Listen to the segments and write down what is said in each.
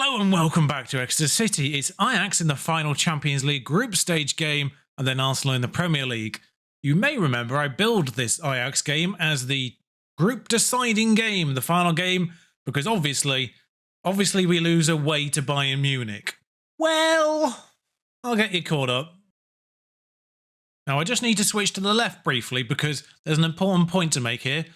Hello and welcome back to Exeter City. It's Ajax in the final Champions League group stage game and then Arsenal in the Premier League. You may remember I billed this Ajax game as the group deciding game, the final game, because obviously we lose away to Bayern Munich. Well, I'll get you caught up. Now I just need to switch to the left briefly because there's an important point to make here.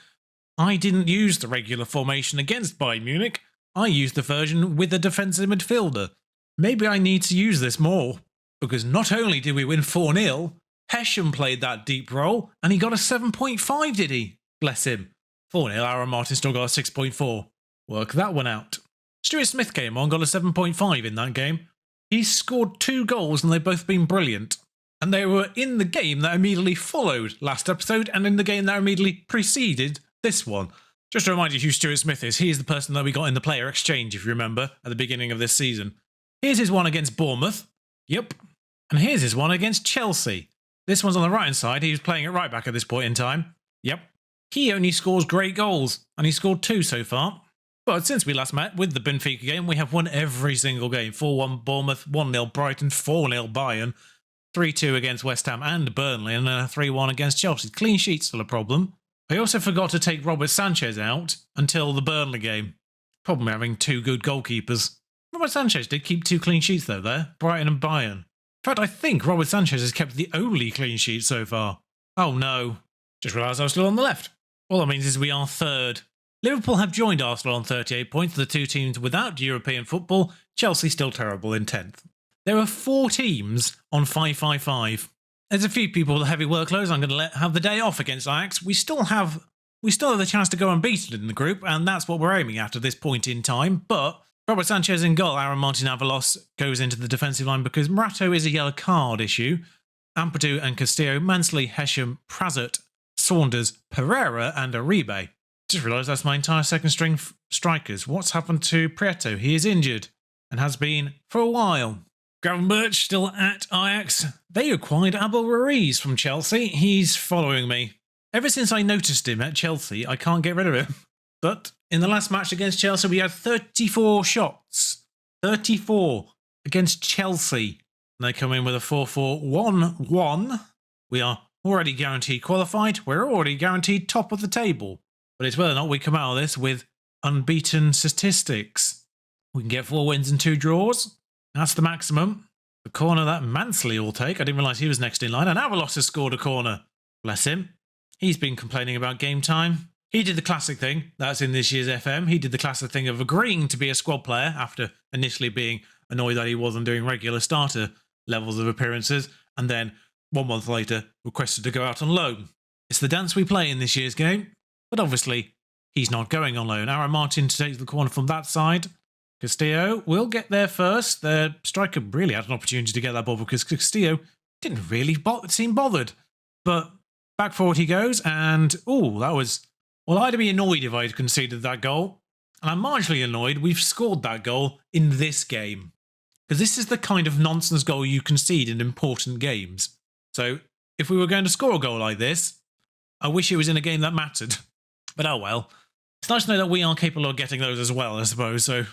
I didn't use the regular formation against Bayern Munich. I used the version with a defensive midfielder. Maybe I need to use this more, because not only did we win 4-0, Hesham played that deep role, and he got a 7.5, did he? Bless him. 4-0, Aaron Martin still got a 6.4. Work that one out. Stuart Smith came on, got a 7.5 in that game. He scored 2 goals, and they've both been brilliant. And they were in the game that immediately followed last episode, and in the game that immediately preceded this one. Just to remind you who Stuart Smith is, he is the person that we got in the player exchange, if you remember, at the beginning of this season. Here's his one against Bournemouth. Yep. And here's his one against Chelsea. This one's on the right-hand side. He was playing at right-back at this point in time. Yep. He only scores great goals, and he scored 2 so far. But since we last met with the Benfica game, we have won every single game. 4-1 Bournemouth, 1-0 Brighton, 4-0 Bayern, 3-2 against West Ham and Burnley, and then a 3-1 against Chelsea. Clean sheet's still a problem. I also forgot to take Robert Sanchez out until the Burnley game. Problem having 2 good goalkeepers. Robert Sanchez did keep 2 clean sheets though there, Brighton and Bayern. In fact, I think Robert Sanchez has kept the only clean sheet so far. Oh no. Just realised I was still on the left. All that means is we are third. Liverpool have joined Arsenal on 38 points, the 2 teams without European football. Chelsea still terrible in 10th. There are 4 teams on 5-5-5. There's a few people with heavy workloads I'm going to let have the day off against Ajax. We still have the chance to go unbeaten in the group, and that's what we're aiming at this point in time. But Robert Sanchez in goal, Aaron Martin Avalos goes into the defensive line because Morato is a yellow card issue. Ampadu and Castillo, Mansley, Hesham, Prazert, Saunders, Pereira and Uribe. Just realised that's my entire second string strikers. What's happened to Prieto? He is injured and has been for a while. Gravenberch still at Ajax. They acquired Abel Ruiz from Chelsea. He's following me. Ever since I noticed him at Chelsea, I can't get rid of him. But in the last match against Chelsea, we had 34 shots. 34 against Chelsea. And they come in with a 4-4-1-1. We are already guaranteed qualified. We're already guaranteed top of the table. But it's whether or not we come out of this with unbeaten statistics. We can get 4 wins and 2 draws. That's the maximum. The corner that Mansley will take. I didn't realise he was next in line. And Avalos has scored a corner. Bless him. He's been complaining about game time. He did the classic thing. That's in this year's FM. He did the classic thing of agreeing to be a squad player after initially being annoyed that he wasn't doing regular starter levels of appearances. And then 1 month later requested to go out on loan. It's the dance we play in this year's game. But obviously, he's not going on loan. Aaron Martin to take the corner from that side. Castillo will get there first. The striker really had an opportunity to get that ball because Castillo didn't really seem bothered. But back forward he goes, and that was... Well, I'd be annoyed if I'd conceded that goal. And I'm marginally annoyed we've scored that goal in this game. Because this is the kind of nonsense goal you concede in important games. So if we were going to score a goal like this, I wish it was in a game that mattered. But oh well. It's nice to know that we are capable of getting those as well, I suppose, so...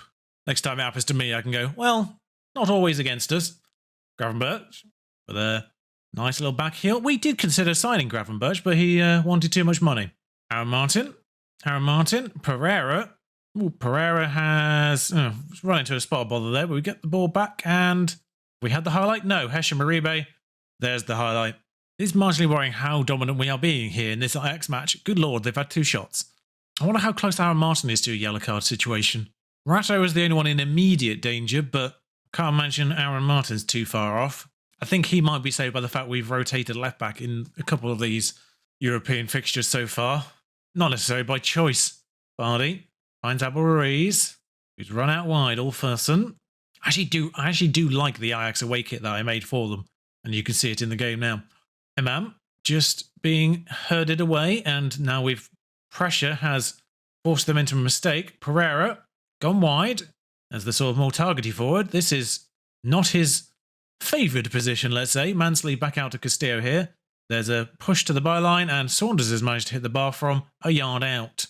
Next time it happens to me, I can go, well, not always against us. Gravenberch with a nice little back heel. We did consider signing Gravenberch, but he wanted too much money. Aaron Martin, Pereira. Ooh, Pereira has run into a spot of bother there, but we get the ball back and we had the highlight. No, Hesham Uribe. There's the highlight. It's marginally worrying how dominant we are being here in this Ajax match. Good lord, they've had 2 shots. I wonder how close Aaron Martin is to a yellow card situation. Morato is the only one in immediate danger, but I can't imagine Aaron Martin's too far off. I think he might be saved by the fact we've rotated left back in a couple of these European fixtures so far. Not necessarily by choice. Vardy finds Abel Ruiz, who's run out wide, Ulferson. I actually do like the Ajax away kit that I made for them, and you can see it in the game now. Imam just being herded away, and now pressure has forced them into a mistake. Pereira gone wide as the sort of more targety forward. This is not his favoured position, let's say. Mansley back out to Castillo here. There's a push to the byline, and Saunders has managed to hit the bar from a yard out.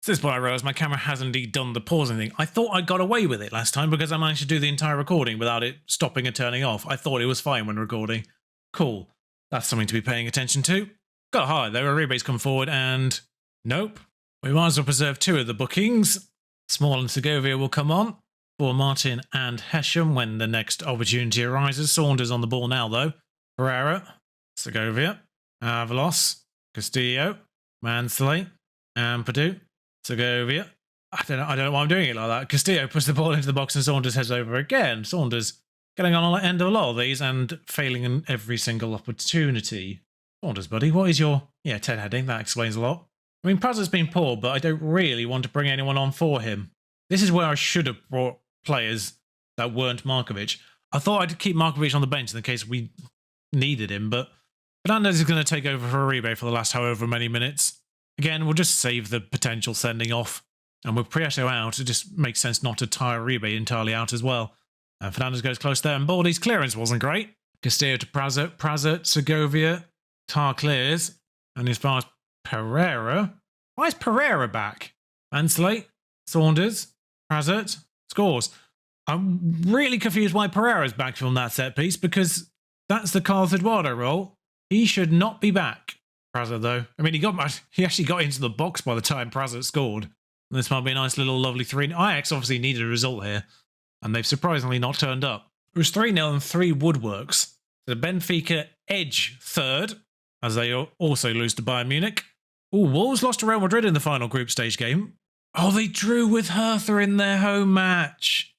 So this point I realised my camera has indeed done the pausing thing. I thought I got away with it last time because I managed to do the entire recording without it stopping and turning off. I thought it was fine when recording. Cool. That's something to be paying attention to. Got high though. Uribe's come forward and nope. We might as well preserve 2 of the bookings. Small and Segovia will come on for Martin and Hesham when the next opportunity arises. Saunders on the ball now though. Pereira, Segovia, Avalos, Castillo, Mansley, Ampadu, Segovia. I don't know why I'm doing it like that. Castillo puts the ball into the box and Saunders heads over again. Saunders getting on the end of a lot of these and failing in every single opportunity. Saunders, buddy, what is your... Yeah, Ted heading. That explains a lot. I mean, Praz's been poor, but I don't really want to bring anyone on for him. This is where I should have brought players that weren't Markovic. I thought I'd keep Markovic on the bench in case we needed him, but Fernandez is going to take over for Uribe for the last however many minutes. Again, we'll just save the potential sending off. And with Prieto out, it just makes sense not to tire Uribe entirely out as well. Fernandez goes close there, and Baldy's clearance wasn't great. Castillo to Prazet, Segovia. Tar clears. And as far as Pereira... Why is Pereira back? Mansley, Saunders, Prazet, scores. I'm really confused why Pereira's back from that set piece, because that's the Carlos Eduardo role. He should not be back. Prazet, though. I mean, he actually got into the box by the time Prazet scored. This might be a nice little lovely 3. Ajax obviously needed a result here, and they've surprisingly not turned up. It was 3-0 and 3 woodworks. So Benfica edge third, as they also lose to Bayern Munich. Ooh, Wolves lost to Real Madrid in the final group stage game. Oh, they drew with Hertha in their home match.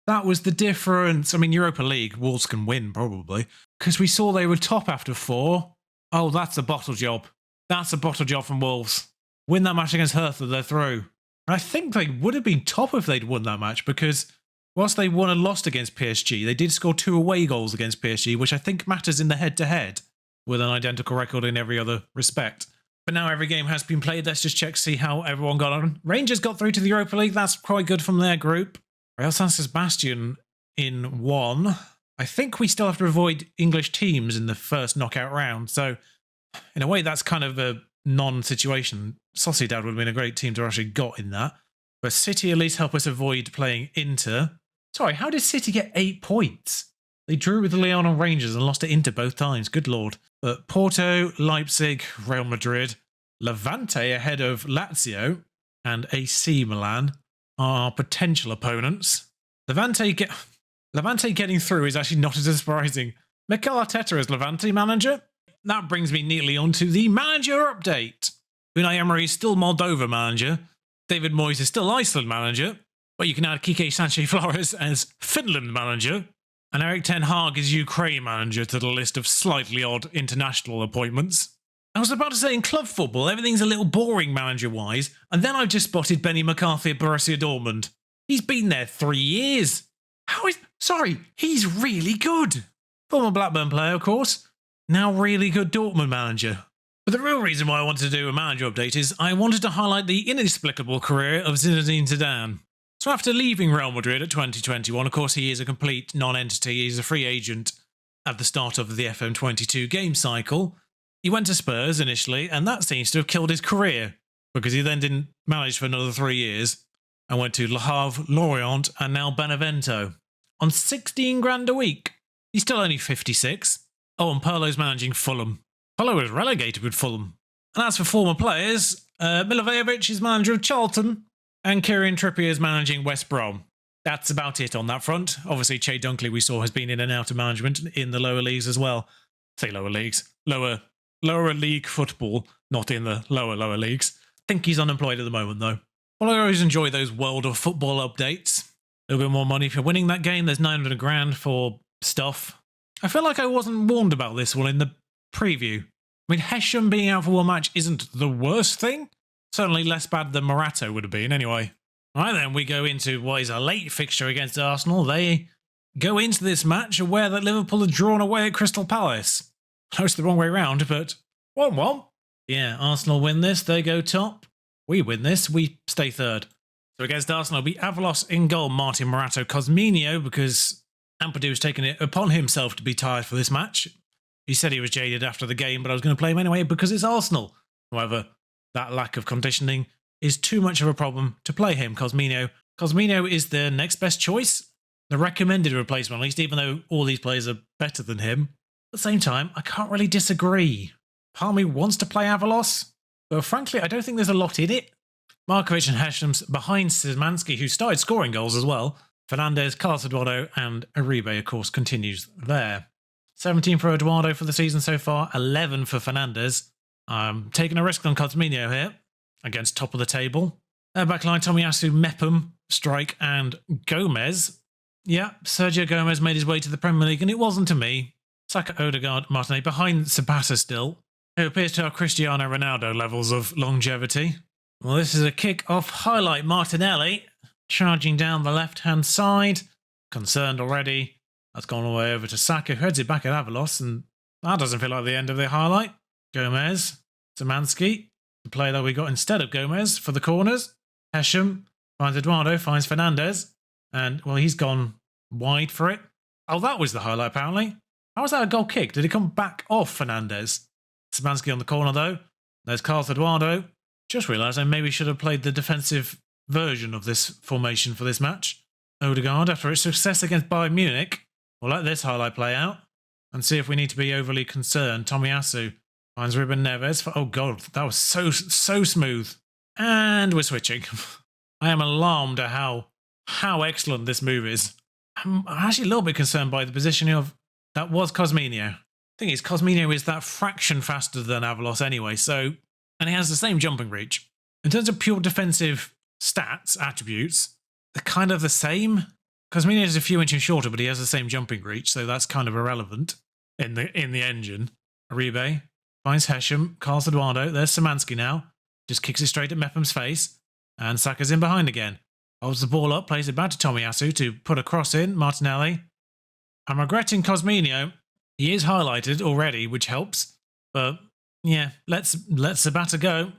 That was the difference. I mean, Europa League, Wolves can win, probably. Because we saw they were top after 4. Oh, that's a bottle job. That's a bottle job from Wolves. Win that match against Hertha, they're through. And I think they would have been top if they'd won that match, because whilst they won and lost against PSG, they did score 2 away goals against PSG, which I think matters in the head-to-head, with an identical record in every other respect. But now every game has been played. Let's just check to see how everyone got on. Rangers got through to the Europa League. That's quite good from their group. Real San Sebastian in 1. I think we still have to avoid English teams in the first knockout round. So in a way, that's kind of a non-situation. Sociedad would have been a great team to actually got in that. But City at least help us avoid playing Inter. Sorry, how did City get 8 points? They drew with Lyon and Rangers and lost to Inter both times. Good lord. But Porto, Leipzig, Real Madrid, Levante ahead of Lazio and AC Milan are our potential opponents. Levante getting through is actually not as surprising. Mikel Arteta is Levante manager. That brings me neatly on to the manager update. Unai Emery is still Moldova manager. David Moyes is still Iceland manager. But you can add Kike Sanchez-Flores as Finland manager. And Erik ten Hag is Ukraine manager to the list of slightly odd international appointments. I was about to say in club football, everything's a little boring manager-wise, and then I've just spotted Benny McCarthy at Borussia Dortmund. He's been there 3 years. He's really good. Former Blackburn player, of course. Now really good Dortmund manager. But the real reason why I wanted to do a manager update is I wanted to highlight the inexplicable career of Zinedine Zidane. So after leaving Real Madrid at 2021, of course he is a complete non-entity, he's a free agent at the start of the FM22 game cycle. He went to Spurs initially, and that seems to have killed his career, because he then didn't manage for another 3 years, and went to Le Havre, Lorient, and now Benevento. On 16 grand a week. He's still only 56. Oh, and Pirlo's managing Fulham. Pirlo was relegated with Fulham. And as for former players, Milivojevic is manager of Charlton, and Kieran Trippier is managing West Brom. That's about it on that front. Obviously, Che Dunkley, we saw, has been in and out of management in the lower leagues as well. Say lower leagues. Lower league football, not in the lower leagues. I think he's unemployed at the moment, though. Well, I always enjoy those World of Football updates. A little bit more money for winning that game. There's 900 grand for stuff. I feel like I wasn't warned about this one in the preview. I mean, Hesham being out for one match isn't the worst thing. Certainly less bad than Morato would have been, anyway. All right, then, we go into what is a late fixture against Arsenal. They go into this match aware that Liverpool had drawn away at Crystal Palace. Close the wrong way round, but 1-1. Yeah, Arsenal win this, they go top. We win this, we stay third. So against Arsenal, we Avalos in goal, Martin Morato, Cosminho, because Ampadu has taken it upon himself to be tired for this match. He said he was jaded after the game, but I was going to play him anyway because it's Arsenal. However, that lack of conditioning is too much of a problem to play him, Cosmino. Cosmino is the next best choice, the recommended replacement at least, even though all these players are better than him. At the same time, I can't really disagree. Part of me wants to play Avalos, but frankly, I don't think there's a lot in it. Markovic and Hesham's behind Szymanski, who started scoring goals as well. Fernandez, Carlos Eduardo, and Uribe, of course, continues there. 17 for Eduardo for the season so far, 11 for Fernandez. I'm taking a risk on Cosmino here against top of the table. Backline, Tomiyasu, Mepham, Strike, and Gomez. Yeah, Sergio Gomez made his way to the Premier League, and it wasn't to me. Saka, Odegaard, Martinelli behind Zapata still, who appears to have Cristiano Ronaldo levels of longevity. Well, this is a kick-off highlight. Martinelli charging down the left-hand side. Concerned already. That's gone all the way over to Saka, who heads it back at Avalos, and that doesn't feel like the end of the highlight. Gomez, Szymanski, the player that we got instead of Gomez for the corners. Hesham finds Eduardo, finds Fernandez, and, well, he's gone wide for it. Oh, that was the highlight, apparently. How was that a goal kick? Did he come back off Fernandez? Szymanski on the corner, though. There's Carlos Eduardo. Just realised I maybe should have played the defensive version of this formation for this match. Odegaard, after its success against Bayern Munich, we'll let this highlight play out and see if we need to be overly concerned. Tomiyasu finds Ruben Neves. Oh, God, that was so smooth. And we're switching. I am alarmed at how excellent this move is. I'm actually a little bit concerned by the positioning of... That was Cosmino. Thing is, Cosmino is that fraction faster than Avalos anyway, so... And he has the same jumping reach. In terms of pure defensive stats, attributes, they're kind of the same. Cosmino is a few inches shorter, but he has the same jumping reach, so that's kind of irrelevant in the engine. Uribe finds Hesham, Carlos Eduardo. There's Szymanski now. Just kicks it straight at Mepham's face. And Saka's in behind again. Holds the ball up, plays it back to Tomiyasu to put a cross in. Martinelli. I'm regretting Cosmino. He is highlighted already, which helps. But, yeah, let's Zapata go.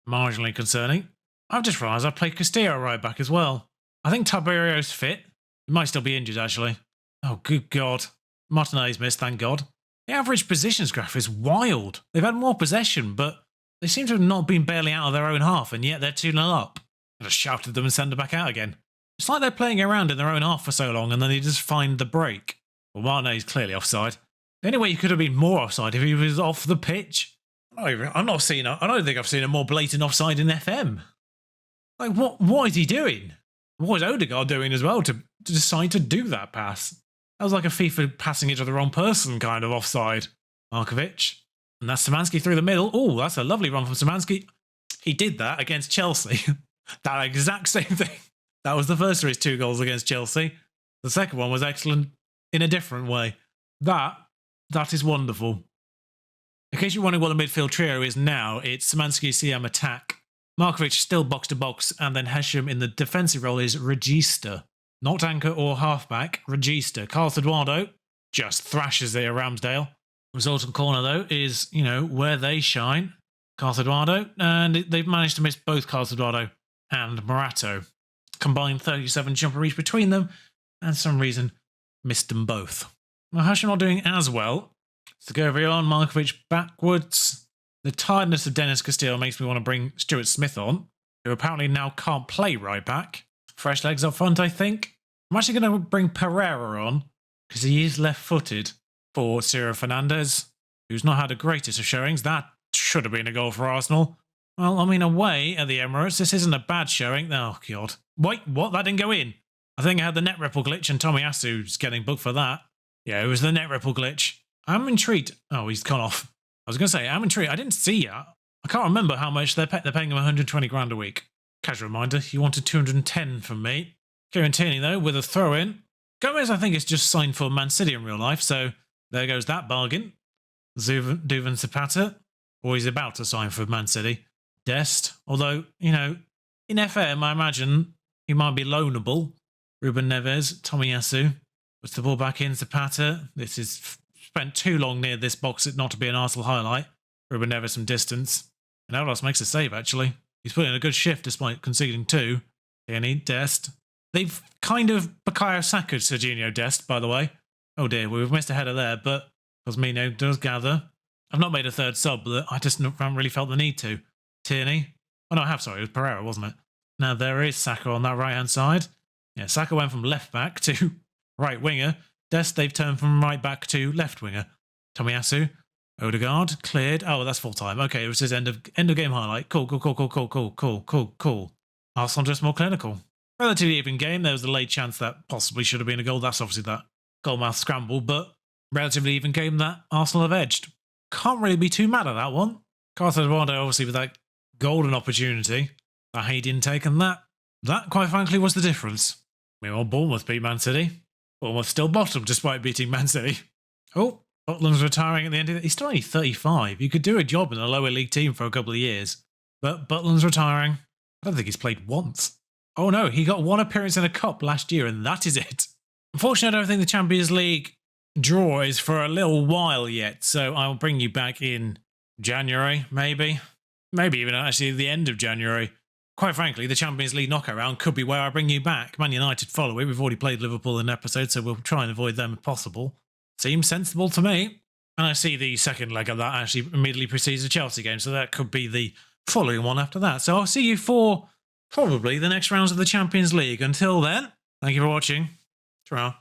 Marginally concerning. I've just realised I've played Castillo right back as well. I think Tabario's fit. He might still be injured, actually. Oh, good God. Martinelli's missed, thank God. The average positions graph is wild. They've had more possession, but they seem to have not been barely out of their own half, and yet they're 2-0 up. I just shouted them and sent them back out again. It's like they're playing around in their own half for so long, and then they just find the break. Well, Martinelli's clearly offside. The only way he could have been more offside if he was off the pitch. I don't think I've seen a more blatant offside in FM. Like, what is he doing? What is Odegaard doing as well to decide to do that pass? That was like a FIFA passing it to the wrong person kind of offside. Markovic. And that's Szymanski through the middle. Oh, that's a lovely run from Szymanski. He did that against Chelsea. That exact same thing. That was the first of his 2 goals against Chelsea. The second one was excellent in a different way. That is wonderful. In case you're wondering what the midfield trio is now, it's Szymanski, Siam, attack. Markovic still box to box, and then Hesham in the defensive role is Regista. Not anchor or halfback, Regista. Carlos Eduardo just thrashes it at Ramsdale. Resultant corner, though, is, where they shine. Carlos Eduardo, and they've managed to miss both Carlos Eduardo and Morato. Combined 37 jumper reach between them, and for some reason missed them both. Well, Hesham not doing as well. Segovia Markovic backwards. The tiredness of Dennis Castillo makes me want to bring Stuart Smith on, who apparently now can't play right back. Fresh legs up front, I think. I'm actually going to bring Pereira on, because he is left-footed for Ciro Fernandez, who's not had the greatest of showings. That should have been a goal for Arsenal. Well, away at the Emirates, this isn't a bad showing. Oh, God. Wait, what? That didn't go in. I think I had the net ripple glitch, and Tomiyasu's getting booked for that. Yeah, it was the net ripple glitch. I'm intrigued. Oh, he's gone off. I was going to say, I'm intrigued. I didn't see that. I can't remember how much they're paying him 120 grand a week. Casual reminder, he wanted 210 from me. Kieran Tierney, though, with a throw-in. Gomez, I think, is just signed for Man City in real life, so there goes that bargain. Duvan Zapata, or he's about to sign for Man City. Dest, although, in FM, I imagine he might be loanable. Ruben Neves, Tomiyasu. Puts the ball back in, Zapata. This is spent too long near this box not to be an Arsenal highlight. Ruben Neves some distance. And Avalos makes a save, actually. He's put in a good shift despite conceding 2. Tierney, Dest. They've kind of Bukayo Saka Serginho Dest, by the way. Oh dear, we've missed a header there, but Cosmino does gather. I've not made a third sub, but I just haven't really felt the need to. Tierney Oh, no, I have, sorry. It was Pereira, wasn't it? Now, there is Saka on that right-hand side. Yeah, Saka went from left back to right winger. Dest, they've turned from right back to left winger. Tomiyasu, Odegaard, cleared. Oh, that's full time. Okay, it was his end of game highlight. Cool. Arsenal just more clinical. Relatively even game. There was a late chance that possibly should have been a goal. That's obviously that goalmouth scramble, but relatively even game that Arsenal have edged. Can't really be too mad at that one. Carlos Eduardo, obviously, with that golden opportunity that he didn't take, and that quite frankly was the difference. Meanwhile, Bournemouth beat Man City. Bournemouth still bottom despite beating Man City. Oh, Butland's retiring at the end of it. He's still only 35. You could do a job in a lower league team for a couple of years. But Butland's retiring. I don't think he's played once. Oh no, he got one appearance in a cup last year, and that is it. Unfortunately, I don't think the Champions League draw is for a little while yet, so I'll bring you back in January, maybe. Maybe even actually the end of January. Quite frankly, the Champions League knockout round could be where I bring you back. Man United follow it. We've already played Liverpool in an episode, so we'll try and avoid them if possible. Seems sensible to me. And I see the second leg of that actually immediately precedes the Chelsea game, so that could be the following one after that. So I'll see you for probably the next rounds of the Champions League. Until then, thank you for watching. Ta-ra.